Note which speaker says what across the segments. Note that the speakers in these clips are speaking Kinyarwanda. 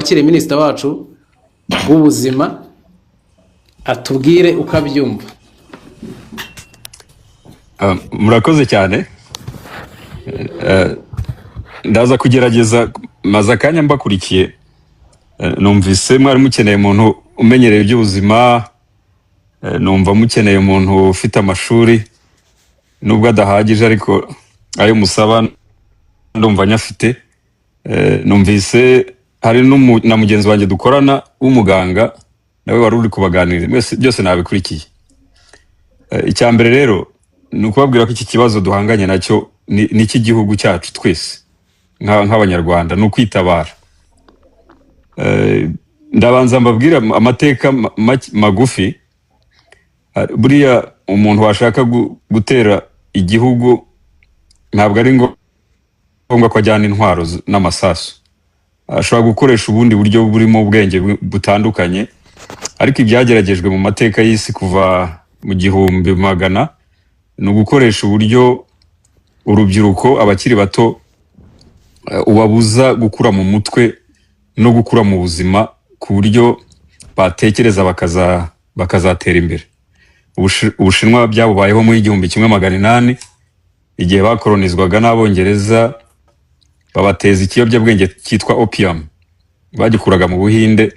Speaker 1: twakire minisita wacu w'ubuzima atubwire uko abyumva.
Speaker 2: Murakoze cyane. Ndaza kugerageza maze akanya mbakurikiye. Numvise mwari mukeneye umuntu umenyereye iby'ubuzima, numva mukeneye umuntu ufite amashuri nubwo adahagije ariko ayo musaba ndumva nyafite. Numvise hari na mugenzi wanjye dukorana w'umuganga nawe wari uri kubaganirira, byose nabikurikiye. Icyambere rero ni ukubabwira ko iki kibazo duhanganye nacyo ni iki gihugu cyacu twese nk'abanyarwanda, ni ukwitabara. Ndabanza mbabwira amateka magufi. Buriya umuntu washaka gutera igihugu ntabwo ari ngombwa ko ajyana intwaro n'amasasu, ashobora gukoresha ubundi buryo burimo ubwenge butandukanye, ariko ibyageragejwe mu mateka y'isi kuva mu 1000 ni ugukoresha uburyo urubyiruko, abakiri bato, ubabuza gukura mu mutwe no gukura mu buzima ku buryo batekereza bakazatera imbere. Ubushinwa byabubayeho mu 1800 igihe bakolonizwaga n'Abongereza, babateza ikiyobyabwenge cyitwa opium, bagikuraga mu Buhinde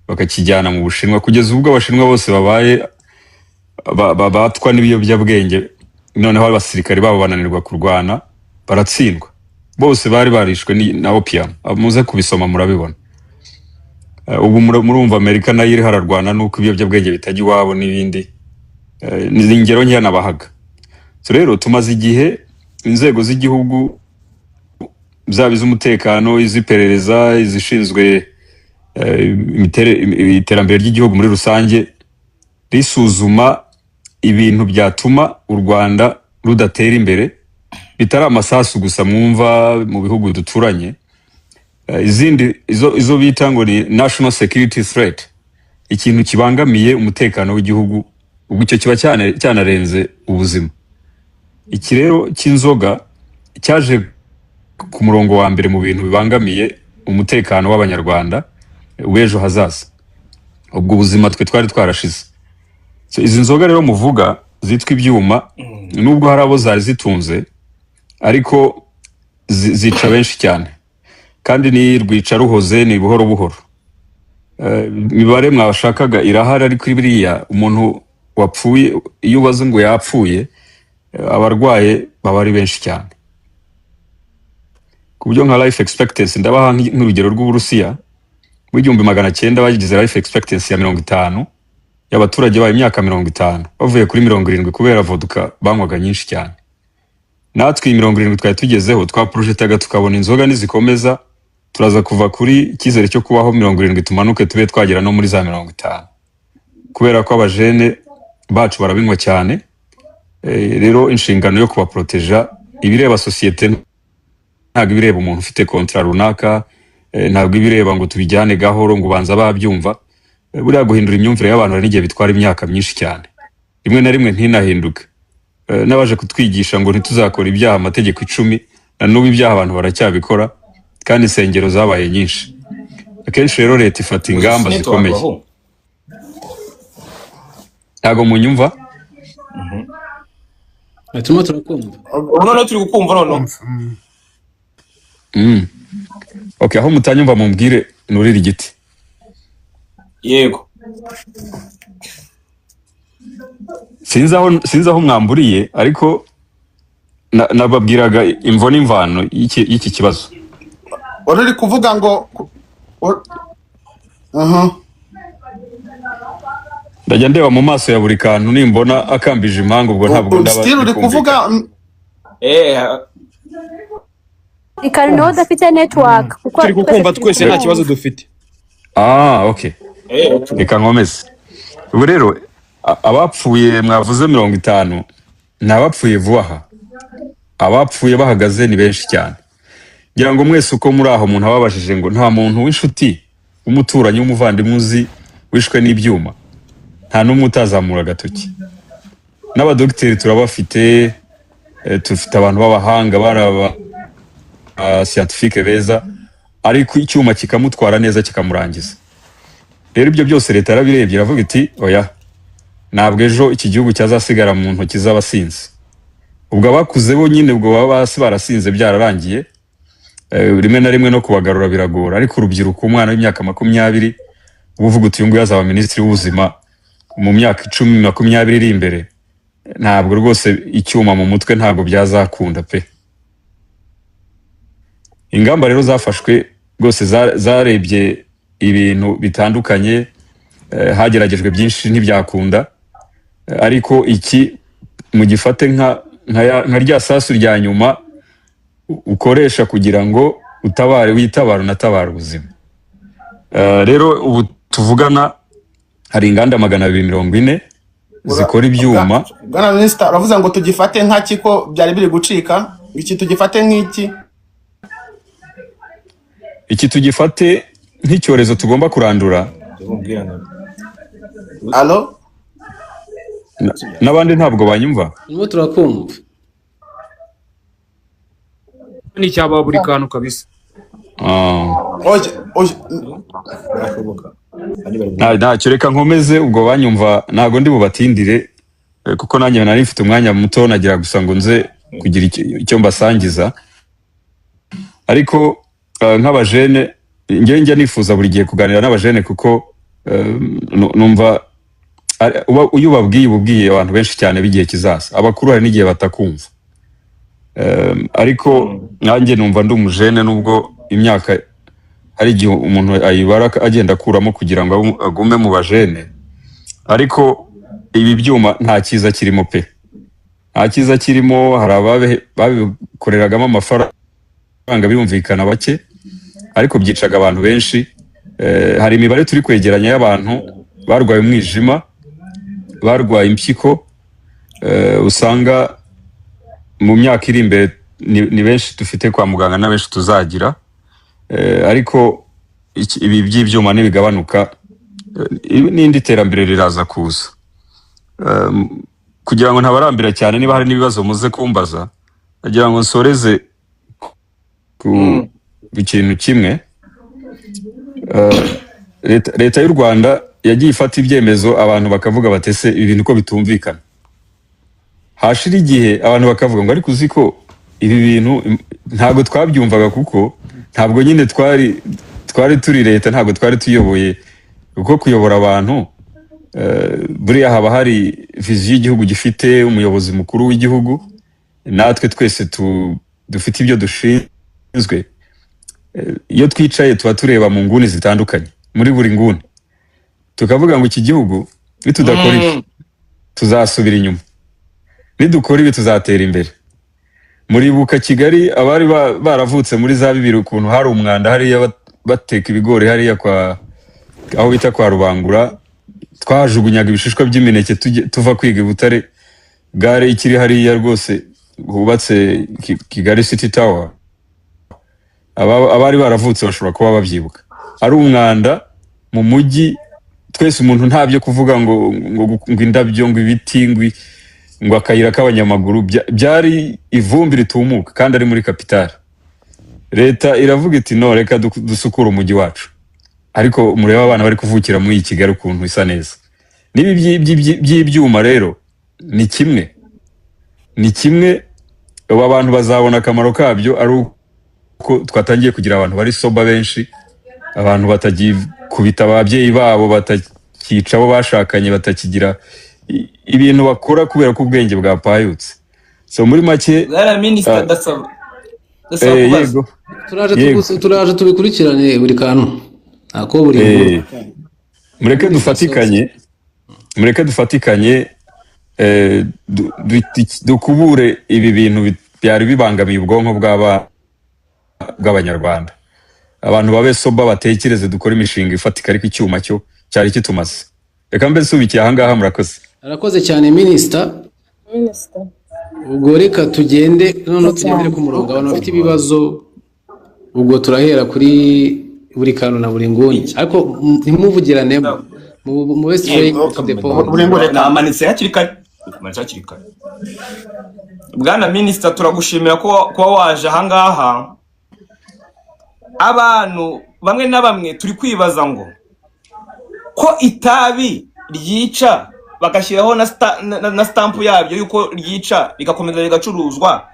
Speaker 2: bakakijyana mu Bushinwa, kugeza ubwo Abashinwa bose babaye batwa n'ibiyobyabwenge. Noneho abasirikare babo bananirwa kurwana, baratsindwa. Bose bari barishwe na opium. Muze kubisoma murabibona. Ubu murumva Amerika nayo iri hararwana nuko ibiyobyabwenge bitajya iwabo n'ibindi. Ni ingero nke nabahaga. So rero tumaze igihe inzego z'igihugu zaba iz'umutekano, iz'iperereza, izishinzwe iterambere ry'igihugu muri rusange, risuzuma ibintu byatuma u Rwanda rudatera imbere, bitari amasasu gusa mwumva mu bihugu duturanye. Izindi izo bita ngo ni national security threat, ikintu kibangamiye umutekano w'igihugu, ubwo icyo kiba cyanarenze ubuzima. Iki rero cy'inzoga cyaje ku murongo wa mbere mu bintu bibangamiye umutekano w'Abanyarwanda w'ejo hazaza, ubwo ubuzima twe twari twarashize. So izi nzoga rero muvuga zitwa ibyuma, nubwo hari abo zari zitunze, ariko zica benshi cyane, kandi ni rwica ruhoze, ni buhoro buhoro. Imibare mwashakaga irahari, ariko biriya umuntu wapfuye, iyo ubaze ngo yapfuye, abarwaye baba ari benshi cyane. Ku buryo nka life expectancy, ndabaha nk'urugero rw'Uburusiya, mu 1900 bagize life expectancy ya 50, y'abaturage bayo imyaka 50, bavuye kuri 70 kubera vodka banywaga nyinshi cyane. Natwe 70 twari tugezeho, twaprojectaga tukabona inzoga nizikomeza turaza kuva kuri ikizere cyo kubaho 70 tumanuke tube twagera no muri za 50, kubera ko abajene bacu barabinywa cyane. Rero inshingano yo kubaproteja ibireba societe, ntabwo ibireba umuntu ufite kontra runaka, ntabwo ibireba ngo tubijyane gahoro ngo banza babyumva. Buriya guhindura imyumvire y'abantu n'igihe bitwara imyaka myinshi cyane, rimwe na rimwe ntinahinduke. Nabaje kutwigisha ngo ntituzakora ibyaha amategeko 10, na n'ubu ibyaha abantu baracyabikora, kandi insengero zabaye nyinshi. Akenshi rero leta ifata ingamba zikomeye. Ntago munyumva?
Speaker 1: Turimo turakumva.
Speaker 3: None turi gukumva none.
Speaker 2: Okay, aho mutanyumva mumbwire nurira igiti.
Speaker 3: Yego.
Speaker 2: Sinzi aho mwamburiye, ariko nababwiraga imvo n'imvano y'iki kibazo.
Speaker 4: Uri kuvuga ngo
Speaker 2: ndajya ndeba mu maso ya buri kantu, nimbona akambije impangu ubwo ntabwo ndaba.
Speaker 4: Still uri kuvuga
Speaker 5: ikari no dafite network kuko
Speaker 3: turi gukumva twese nta kibazo dufite.
Speaker 2: Okay. Reka nkomeze. Ubu rero abapfuye mwavuze 50, nabapfuye vuba. Abapfuye bahagaze ni benshi cyane. Ngira ngo mwese uko muri aho umuntu ababashije ngo nta muntu w'inshuti, umuturanyi, w'umuvandimwe uzi wishwe n'ibyuma, nta n'umwe utazamura agatoki. N'abadokiteri turabafite, tufite abantu b'abahanga, baraba scientifique beza, ariko icyuma kikamutwara neza kikamurangiza. Rero ibyo byose leta yarabirebye iravuga iti oya, ntabwo ejo iki gihugu cyazasigara mu ntoki z'abasinzi. Ubwo abakuze bo nyine ubwo baba basi barasinze byararangiye, rimwe na rimwe no kubagarura biragora, ariko urubyiruko, umwana w'imyaka 20 uvuga uti ngo yazaba minisitiri w'ubuzima mu myaka 10-20 iri imbere, ntabwo rwose icyuma mu mutwe ntabwo byazakunda pe. Ingamba rero zafashwe rwose zarebye ibintu bitandukanye, hageragejwe byinshi ntibyakunda, ariko iki mu gifate nka rya sasu rya nyuma ukoresha kugira ngo witabare unatabara ubuzima. Rero ubu tuvugana hari inganda 240 zikora ibyuma.
Speaker 4: Bwana Minister, uravuze ngo tugifate nk'aki ko byari biri gucika? Iki tugifate nk'iki?
Speaker 2: Iki tugifate nk'icyorezo tugomba kurandura.
Speaker 4: Allo?
Speaker 2: N'abandi ntabwo banyumva.
Speaker 1: Nimo turakumva.
Speaker 3: Ni cyaba buri kantu kabisa.
Speaker 2: Ntacyo, reka nkomeze ubwo banyumva, ntago ndi bubatindire kuko nanjye nari mfite umwanya muto, nagira gusa ngo nze kugira icyo mbasangiza. Ariko nk'abajene njye nifuza buri gihe kuganira n'abajene kuko numva uyu babwiye abantu benshi cyane bigihe kizaza. Abakuru hari n'igihe batakumva, ariko nanjye numva ndi umujene nubwo imyaka hari igihe umuntu ayibara agenda akuramo kugira ngo agume mu bajene, ariko ibi byuma nta cyiza kirimo pe, nta cyiza kirimo. Hari ababikoreragamo amafaranga birumvikana bake, ariko byicaga abantu benshi. Hari imibare turi kwegeranya y'abantu barwaye umwijima, barwaye impyiko, usanga mu myaka iri imbere ni benshi dufite kwa muganga na benshi tuzagira, ariko ibi by'ibyuma nibigabanuka n'indi terambere riraza kuza. Kugira ngo ntabarambira cyane, niba hari n'ibibazo muze kumbaza, nagira ngo nsoreze ku ikintu kimwe. Leta y'u Rwanda yagiye ifata ibyemezo, abantu bakavuga batese ibintu ko bitumvikana. Hashira igihe abantu bakavuga ngo ariko uziko ibi bintu ntabwo twabyumvaga, kuko ntabwo nyine twari turi leta, ntabwo twari tuyoboye. Kuko kuyobora abantu buriya haba hari viziyo y'igihugu gifite, umuyobozi mukuru w'igihugu, natwe twese dufite ibyo dushinzwe. Iyo twicaye tuba tureba mu nguni zitandukanye, muri buri nguni tukavuga ngo iki gihugu nitudakora ibi tuzasubira inyuma, nidukora ibi tuzatera imbere. Muribuka Kigali, abari baravutse muri za 2000 ukuntu hari umwanda hariya bateka ibigori hariya aho bita kwa Rubangura, twajugunyaga ibishishwa by'imineke tuva kwiga i Butare. Gare ikiri hariya rwose hubatse Kigali City Tower, abari baravutse bashobora kuba babyibuka. Ari umwanda mu mujyi, twese umuntu ntabyo kuvuga ngo indabyo, ngo ibiti, ngo akayira k'abanyamaguru, byari ivumbi ritumuka, kandi ari muri kapitali. Leta iravuga iti no, reka dusukura umujyi wacu, ariko mureba abana bari kuvukira muri iyi Kigali ukuntu isa neza. Nibi by'ibyuma rero ni kimwe abantu bazabona akamaro kabyo, ari uko twatangiye kugira abantu bari soba benshi, abantu batagikubita ababyeyi babo, batakica abo bashakanye, batakigira ibintu bakora kubera ko ubwenge bwapayutse. So muri make
Speaker 3: Minister dasaba
Speaker 2: yego,
Speaker 1: turaje tubikurikirane buri kantu ako buri
Speaker 2: mureke dufatikanye dukubure ibi bintu byari bibangamiye ubwonko bw'abanyarwanda. Abantu babe soba, batekereze, dukora imishinga ifatika, ariko icyuma cyo cyari kitumaze. Reka mbe subikiye ahangaha, murakoze.
Speaker 1: Arakoze cyane Minister. Ubwo reka tugende tugendere ku murongo, abantu bafite ibibazo ubwo turahera kuri buri kantu na buri nguni, ariko ntimuvugirane mu West Train Depot.
Speaker 3: Namanitse hakiri kare. Bwana Minister, turagushimira ko waje ahangaha, abantu bamwe na bamwe turi kwibaza ngo ko itabi ryica bagashyiraho na stamp yabyo yuko ryica rigakomeza rigacuruzwa,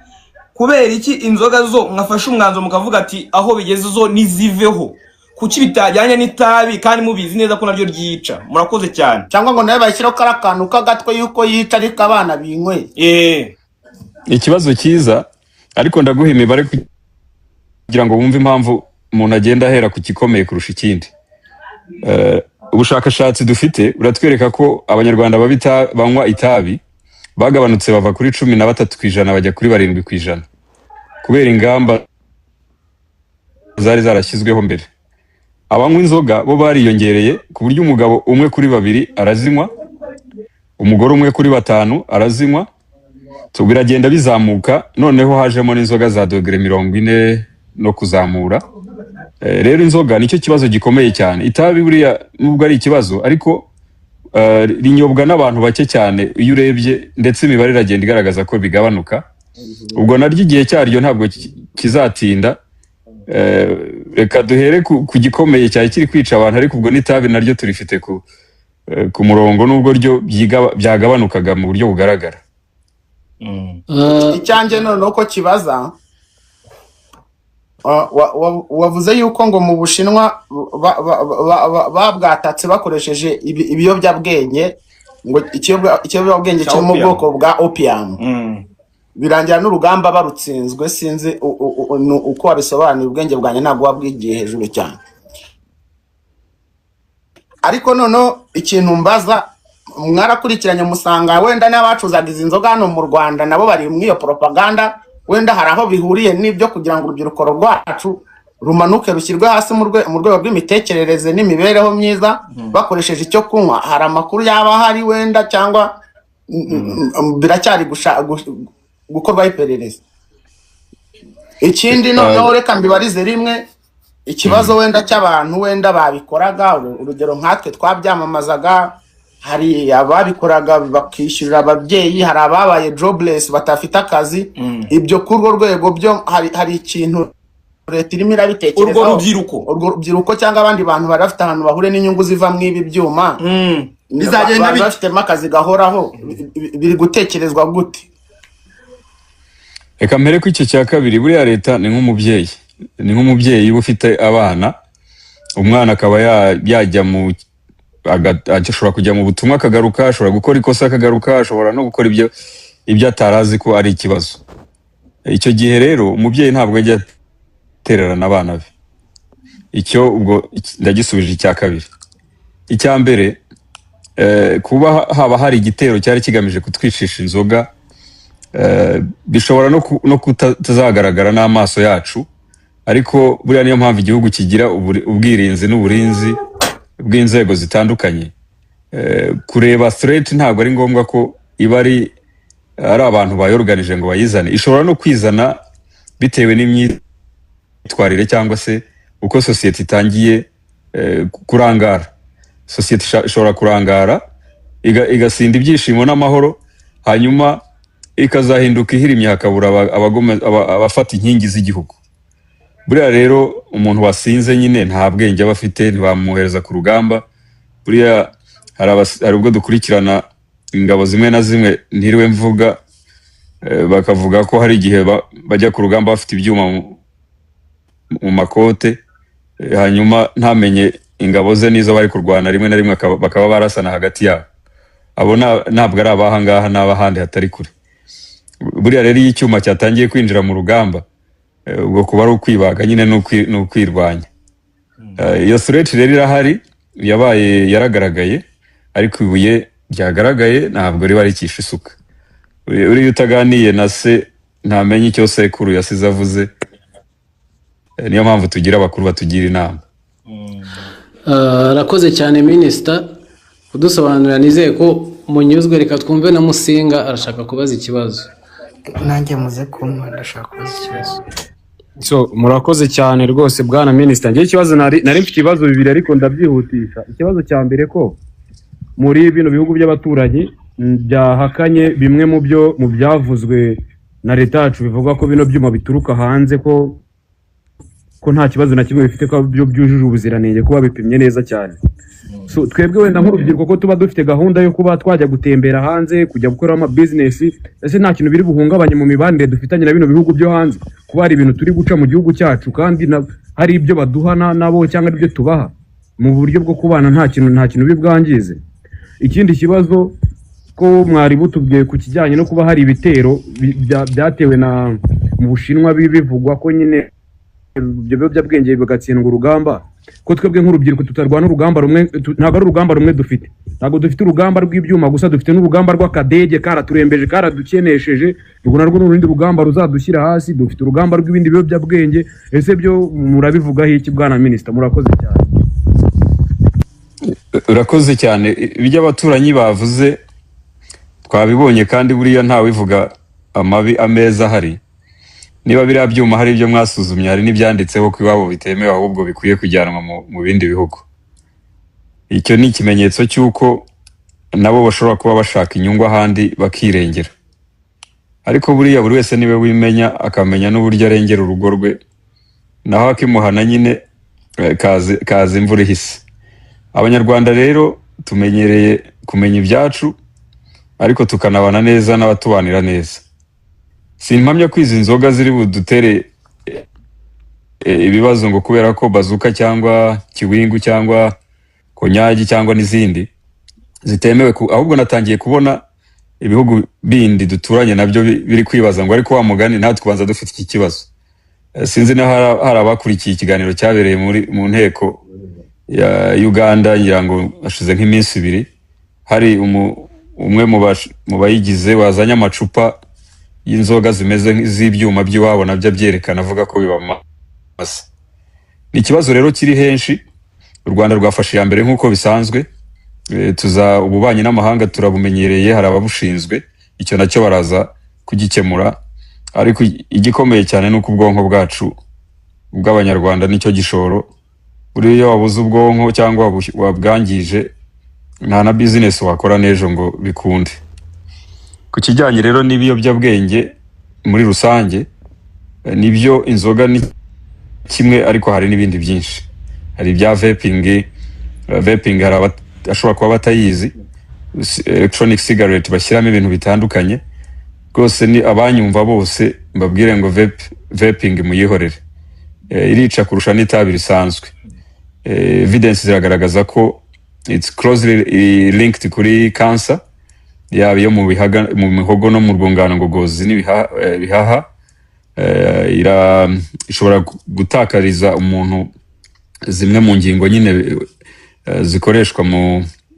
Speaker 3: kubera iki inzoga zo mwafashe umwanzo mukavuga ati aho bigeze zo niziveho, kuki bitajyanye n'itabi kandi mubizi neza ko naryo ryica? Murakoze cyane.
Speaker 4: Cyangwa ngo nawe bashyiraho karakantu kagatwe yuko yica ariko abana binywe.
Speaker 2: Ikibazo cyiza, ariko ndaguha imibare kugira ngo wumve impamvu umuntu agenda ahera ku gikomeye kurusha ikindi. Ubushakashatsi dufite buratwereka ko abanyarwanda banywa itabi bagabanutse bava kuri 13% bajya kuri 7% kubera ingamba zari zarashyizweho mbere. Abanywa inzoga bo bariyongereye ku buryo umugabo umwe kuri 2 arazinywa, umugore umwe kuri 5 arazinywa, biragenda bizamuka, noneho hajemo n'inzoga za dogere 40 no kuzamura. Rero inzoga nicyo kibazo gikomeye cyane. Itabi buriya nubwo ari ikibazo, ariko rinyobwa n'abantu bake cyane iyo urebye, ndetse imibare iragenda igaragaza ko bigabanuka. Ubwo naryo igihe cyaryo ntabwo kizatinda. Reka duhere ku gikomeye cyane kiri kwica abantu, ariko ubwo n'itabi naryo turifite ku murongo, nubwo ryo byagabanukaga mu buryo bugaragara.
Speaker 4: Icyanjye noneho ko kibaza, wavuze yuko ngo mu Bushinwa babwatatse bakoresheje ibiyobyabwenge, ngo ikiyobyabwenge cyo mu bwoko bwa opium. Birangira n'urugamba barutsinzwe. Sinzi uko wabisobanura, ubwenge bwanjye ntabwo wabwigiye hejuru cyane. Ariko noneho ikintu mbaza, mwarakurikiranye musanga wenda n'abacuzaga izi nzoga hano mu Rwanda nabo bari mu iyo propaganda, wenda hari aho bihuriye n'ibyo kugira ngo urubyiruko rwacu rumanuke rushyirwe hasi mu rwego rw'imitekerereze n'imibereho myiza bakoresheje icyo kunywa. Hari amakuru yaba hari wenda, cyangwa biracyari gukorwaho iperereza? Ikindi noneho reka mbibarize rimwe ikibazo wenda cy'abantu wenda babikoraga, urugero nkatwe twabyamamazaga, hari ababikoraga bakishyurira ababyeyi, hari ababaye jobless batafite akazi. Ibyo kurwo rwego byo hari ikintu leta irimo irabitekerezaho, urwo rubyiruko cyangwa abandi bantu bari bafite ahantu bahure n'inyungu ziva mu ibi byuma, bizagenda bafitemo akazi gahoraho, biri gutekerezwa gute?
Speaker 2: Reka mbere ko icyo cya kabiri, buriya leta ni nk'umubyeyi ufite abana, umwana akaba yajya ashobora kujya mu butumwa akagaruka, ashobora gukora ikosa akagaruka, ashobora no gukora ibyo atarazi ko ari ikibazo. Icyo gihe rero umubyeyi ntabwo ajya atererana abana be. Icyo ubwo ndagisubije icya kabiri. Icya mbere, kuba haba hari igitero cyari kigamije kutwicisha inzoga, bishobora no kutazagaragara n'amaso yacu, ariko buriya niyo mpamvu igihugu kigira ubwirinzi n'uburinzi bw'inzego zitandukanye. Kureba threat ntabwo ari ngombwa ko iba ari abantu bayorganije ngo bayizane. Ishobora no kwizana bitewe n'imyitwarire cyangwa se uko sosiyete itangiye kurangara. Sosiyete ishobora kurangara igasinda ibyishimo n'amahoro, hanyuma ikazahinduka ihirimye, hakabura abafata inkingi z'igihugu. Buriya rero umuntu wasinze nyine nta bwenge aba afite, ntibamwohereza ku rugamba. Buriya hari ubwo dukurikirana ingabo zimwe na zimwe, ntiriwe mvuga, bakavuga ko hari igihe bajya ku rugamba bafite ibyuma mu makote, hanyuma ntamenye ingabo ze nizo bari kurwana, rimwe na rimwe bakaba barasana hagati yabo. Abo ntabwo ari abahangaha, n'abahandi hatari kure. Buriya rero iyo icyuma cyatangiye kwinjira mu rugamba, ubwo kuba ari ukwibaga nyine n'ukwirwanya. Iyo threat rero irahari, yaragaragaye, ariko ibuye ryagaragaye ntabwo riba rikisha isuka. Uriya utaganiye na se ntamenye icyo sekuru yasize avuze. Niyo mpamvu tugira abakuru batugira inama.
Speaker 1: Arakoze cyane Minisita kudusobanurira. Nizeye ko munyuzwe. Reka twumve na Musinga arashaka kubaza ikibazo.
Speaker 6: Nanjye muze kumva ndashaka kubaza ikibazo.
Speaker 3: Murakoze cyane rwose bwana Minisita. Ngiye ikibazo nari mfite ibibazo bibiri ariko ndabyihutisha. Ikibazo cya mbere, ko muri bino bihugu by'abaturanyi byahakanye bimwe mu byavuzwe na leta yacu, bivuga ko bino byuma bituruka hanze, ko
Speaker 7: ko nta kibazo na kimwe bifite, ko byo byujuje ubuziranenge, kuba bipimye neza cyane. So twebwe wenda nk'urubyiruko ko tuba dufite gahunda yo kuba twajya gutembera hanze, kujya gukora ama business, ese nta kintu biri buhungabanye mu mibanire dufitanye na bino bihugu byo hanze, kuba hari ibintu turi guca mu gihugu cyacu kandi hari ibyo baduha nabo cyangwa ibyo tubaha mu buryo bwo kubana, nta kintu bibwangize. Ikindi kibazo ko mwari butubwiye ku kijyanye no kuba hari ibitero byatewe mu Bushinwa bivugwa ko nyine ibyo biyobyabwenge bigatsindwa urugamba, ko twebwe nk'urubyiruko tutarwana urugamba rumwe, ntabwo ari urugamba rumwe dufite, ntabwo dufite urugamba rw'ibyuma gusa, dufite n'urugamba rw'akadege karaturembeje karadukenesheje, ubwo narwo n'urundi rugamba ruzadushyira hasi, dufite urugamba rw'ibindi biyobyabwenge. Ese byo murabivugaho iki bwana minisita? Murakoze cyane.
Speaker 2: Urakoze cyane. Ibyo abaturanyi bavuze twabibonye, kandi buriya ntawivuga amabi ameza ahari. Niba biriya byuma hari ibyo mwasuzumye, hari n'ibyanditseho ko iwabo bitemewe, ahubwo bikwiye kujyanwa mu bindi bihugu. Icyo ni ikimenyetso cy'uko nabo bashobora kuba bashaka inyungu ahandi bakirengera. Ariko buriya buri wese niwe wimenya, akamenya n'uburyo arengera urugo rwe, naho akimuhana nyine kaza imvura ihise. Abanyarwanda rero tumenyereye kumenya ibyacu, ariko tukanabana neza n'abatubanira neza. Simpamya ko izi nzoga ziri budutere ibibazo ngo kubera ko bazuka cyangwa kiwingu cyangwa konyagi cyangwa n'izindi zitemewe, ahubwo natangiye kubona ibihugu bindi duturanye nabyo biri kwibaza ngo ariko wa mugani natwe kubanza dufite iki kibazo. Sinzi na hari abakurikiye ikiganiro cyabereye mu nteko ya Uganda, ngira ngo ashize nk'iminsi 2, hari umwe mu bayigize wazanye amacupa y'inzoga zimeze nk'izibyuma by'iwabo, nabyo byerekana avuga ko bibamasa. Ni ikibazo rero kiri henshi. U Rwanda rwafashe ya mbere nk'uko bisanzwe, ububanyi n'amahanga turabumenyereye, hari ababushinzwe, icyo nacyo baraza kugikemura. Ariko igikomeye cyane nuko ubwonko bwacu bw'abanyarwanda nicyo gishoro. Buriya wabuze ubwonko cyangwa wabwangije, nta na business wakora n'ejo ngo bikunde. Ku kijyanye rero n'ibiyobyabwenge muri rusange, nibyo inzoga ni kimwe, ariko hari n'ibindi byinshi. Hari ibya vaping hari ashobora kuba batayizi, electronic cigarette bashyiramo ibintu bitandukanye. Rwose ni abanyumva bose mbabwire ngo vaping muyihorere, irica kurusha n'itabi risanzwe. Evidence ziragaragaza ko it's closely linked kuri cancer, yaba iyo mu mihogo no mu rwungano ngogozi n'ibihaha. Ishobora gutakariza umuntu zimwe mu ngingo nyine zikoreshwa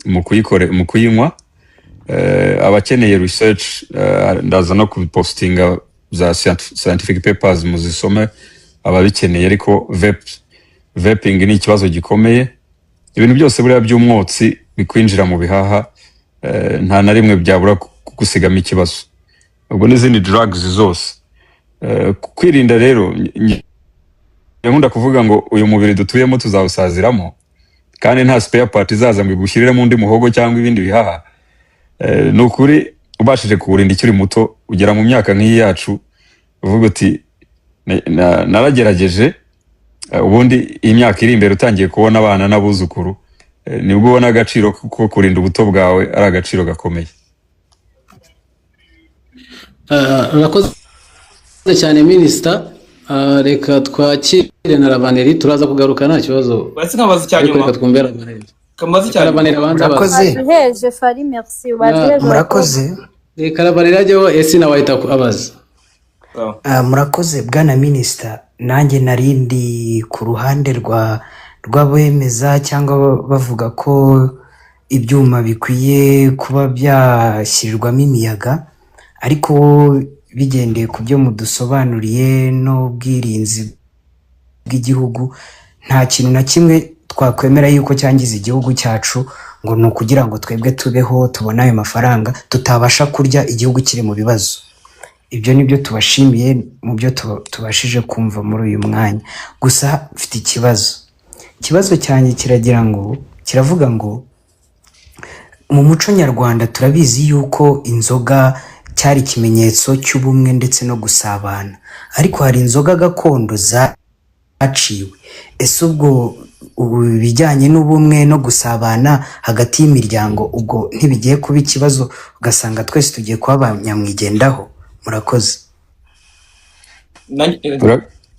Speaker 2: mu kuyinywa. Abakeneye research ndaza no kupostinga za scientific papers muzisome ababikeneye. Ariko vaping ni ikibazo gikomeye. Ibintu byose buriya by'umwotsi bikwinjira mu bihaha, nta na rimwe byabura gusigama ikibazo. Ubwo n'izindi drugs zose. Kwirinda rero, nkunda kuvuga ngo uyu mubiri dutuyemo tuzawusaziramo, kandi nta spare part izaza ngo igushyirire mu ndi muhogo cyangwa ibindi bihaha. Nukuri ubashije kuwurinda ikiri muto, ugera mu myaka nk'iyi yacu uvuga uti naragerageje, ubundi imyaka iri imbere utangiye kubona abana n'abuzukuru, nibwo ubona agaciro ko kurinda ubuto bwawe ari agaciro gakomeye.
Speaker 1: Urakoze cyane minisita. Reka twakire na Rabaneri, turaza kugaruka nta kibazo.
Speaker 3: Basi nkabaza cyanyuma.
Speaker 1: Reka twumve Rabaneri.
Speaker 3: Kamaze cyane.
Speaker 1: Rabaneri abanza
Speaker 6: Murakoze.
Speaker 5: Heje Fari, merci. Wajeje.
Speaker 6: Murakoze.
Speaker 1: Reka Rabaneri ajyeho, ese nawe ahita abaza.
Speaker 6: Murakoze bwana minisita. Nanjye narindi ku ruhande rw'abemeza cyangwa bavuga ko ibyuma bikwiye kuba byashyirirwamo imiyaga, ariko bigendeye ku byo mudusobanuriye n'ubwirinzi bw'igihugu, nta kintu na kimwe twakwemera yuko cyangiza igihugu cyacu ngo ni ukugira ngo twebwe tubeho tubone ayo mafaranga, tutabasha kurya igihugu kiri mu bibazo. Ibyo nibyo tubashimiye mu byo tubashije kumva muri uyu mwanya. Gusa mfite ikibazo cyanjye kiravuga ngo mu muco nyarwanda turabizi yuko inzoga cyari ikimenyetso cy'ubumwe ndetse no gusabana, ariko hari inzoga gakondo zaciwe. Ese ubwo ibijyanye n'ubumwe no gusabana hagati y'imiryango ubwo ntibigiye kuba ikibazo ugasanga twese tugiye kuba abanyamwigendaho? Murakoze.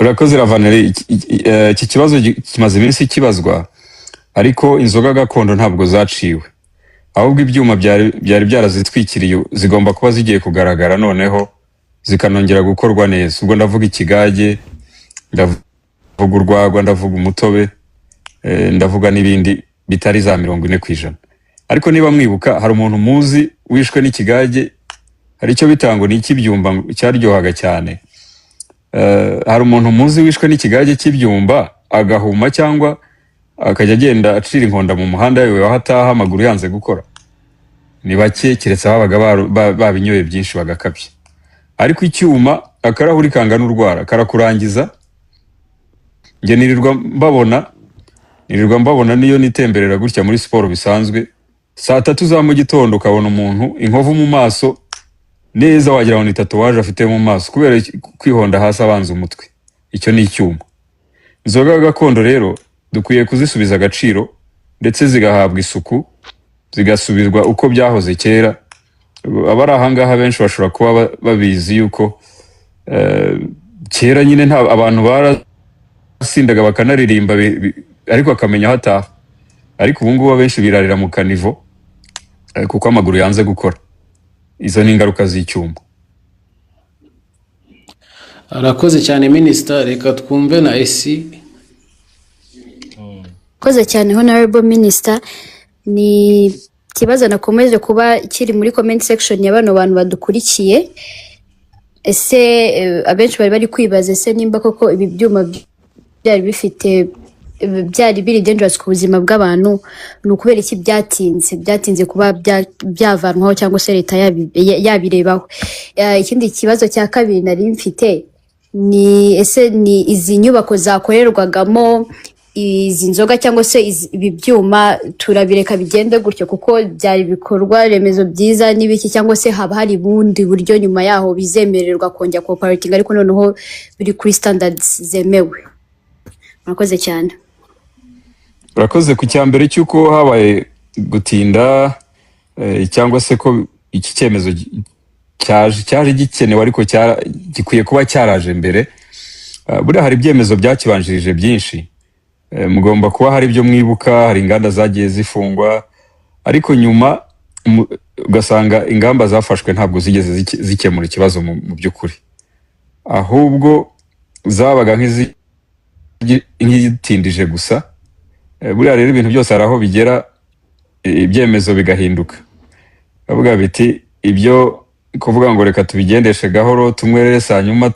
Speaker 2: Urakoze Ravaneri. Iki kibazo kimaze iminsi kibazwa, ariko inzoga gakondo ntabwo zaciwe, ahubwo ibyuma byari byarazitwikiriye zigomba kuba zigiye kugaragara noneho zikanongera gukorwa neza. Ubwo ndavuga ikigage, ndavuga urwagwa, ndavuga umutobe, ndavuga n'ibindi bitari za 40%. Ariko niba mwibuka, hari umuntu muzi wishwe n'ikigage, hari icyo bitango ni ikibyumba cyaryohaga cyane. Hari umuntu muzi wishwe n'ikigage cy'ibyumba agahuma cyangwa akajya agenda acira inkonda mu muhanda yewe wahataha amaguru yanze gukora? Ni bake, keretse ababaga babinyoye byinshi bagakabye. Ariko icyuma akarahuri kangana urwara karakurangiza. Nge nirirwa mbabona niyo nitemberera gutya muri siporo bisanzwe, saa 3 za mu gitondo ukabona umuntu inkovu mu maso neza wagira ngo ni tatuwaje afite mu maso kubera kwihonda hasi abanza umutwe. Icyo ni icyuma. Inzoga gakondo rero dukwiye kuzisubiza agaciro ndetse zigahabwa isuku, zigasubizwa uko byahoze kera. Abari ahangaha benshi bashobora kuba babizi yuko kera nyine nta abantu barasindaga bakanaririmba ariko akamenya hataha. Ariko ubu ngubu benshi birarira mu kanivo kuko amaguru yanze gukora. Izo ni ingaruka z'icyuma.
Speaker 1: Arakoze cyane Minister, reka twumve na esi.
Speaker 5: Koze cyane Honorable Minister, ni kibazo nakomeje kuba kiri muri comment section ya bano bantu badukurikiye. Ese abenshi bari kwibaza ese nimba koko ibi byuma byari biri dangerous ku buzima bw'abantu, ni ukubera iki byatinze kuba byavanwaho cyangwa se leta yabirebaho. Ikindi kibazo cya kabiri nari mfite ni ese ni izi nyubako zakorerwagamo izi nzoga cyangwa se ibi byuma turabireka bigende gutyo kuko byari bikorwa remezo byiza n'ibiki, cyangwa se haba hari bundi buryo nyuma yaho bizemererwa kongera cooperating ariko noneho biri kuri standards zemewe? Murakoze cyane.
Speaker 2: Urakoze ku cyambere cyuko habaye gutinda cyangwa se ko iki cyemezo cyaje gikenewe ariko gikwiye kuba cyaraje mbere. Buriya hari ibyemezo byakibanjirije byinshi. Mugomba kuba hari ibyo mwibuka, hari inganda zagiye zifungwa, ariko nyuma ugasanga ingamba zafashwe ntabwo zigeze zikemura ikibazo mu by'ukuri, ahubwo zabaga nk'izitindije gusa. Buriya rero ibintu byose hari aho bigera ibyemezo bigahinduka, bavuga biti ibyo kuvuga ngo reka tubigendeshe gahoro tumwerere hanyuma